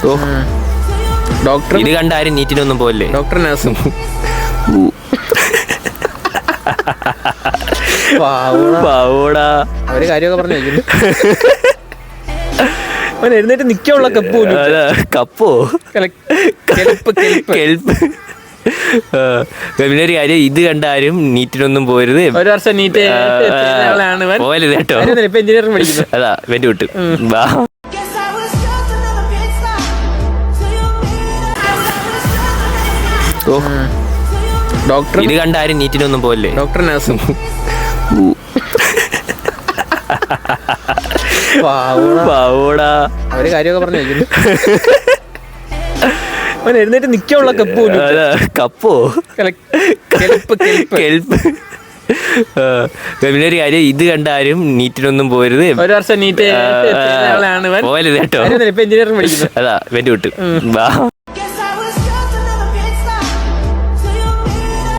ഓ doctor ഇത് കണ്ട ആരും നീറ്റിനൊന്നും പോയില്ലേ? ഡോക്ടർ നഴ്സും പാവോടാ. അവര് കാര്യമൊക്കെ പറഞ്ഞു വെക്കുന്നു. അവൻ എഴുന്നേറ്റ് നിൽക്കാനുള്ള കപ്പ് പോലും കപ്പോ കെൽപ്പ്. പിന്നെ ഒരു കാര്യം, ഇത് കണ്ട ആരും നീറ്റിനൊന്നും പോരുത്. ഒരു വർഷം നീറ്റ് പോകരുത് കേട്ടോ. ഇപ്പൊ എഞ്ചിനീയറിംഗ് പഠിക്കുന്നു. അതാ വെന്റ് വിട്ട് വാ. ഓ ഡോക്ടർ ഇത് കണ്ട ആരും നീറ്റിനൊന്നും പോയില്ലേ? ഡോക്ടർ നഴ്സും പാവോടാ. അവര് കാര്യമൊക്കെ പറഞ്ഞു വെക്കുന്നു. അവൻ എഴുന്നേറ്റ് നിൽക്കാനുള്ള കപ്പ് പോലും കപ്പോ കെൽപ്പ്. പിന്നെ ഒരു കാര്യം, ഇത് കണ്ട ആരും നീറ്റിനൊന്നും പോരുത്. ഒരു വർഷം നീറ്റ് പോകരുത് കേട്ടോ. ഇപ്പൊ എഞ്ചിനീയറിംഗ് പഠിക്കുന്നു. അതാ വെന്റ് വിട്ട് വാ.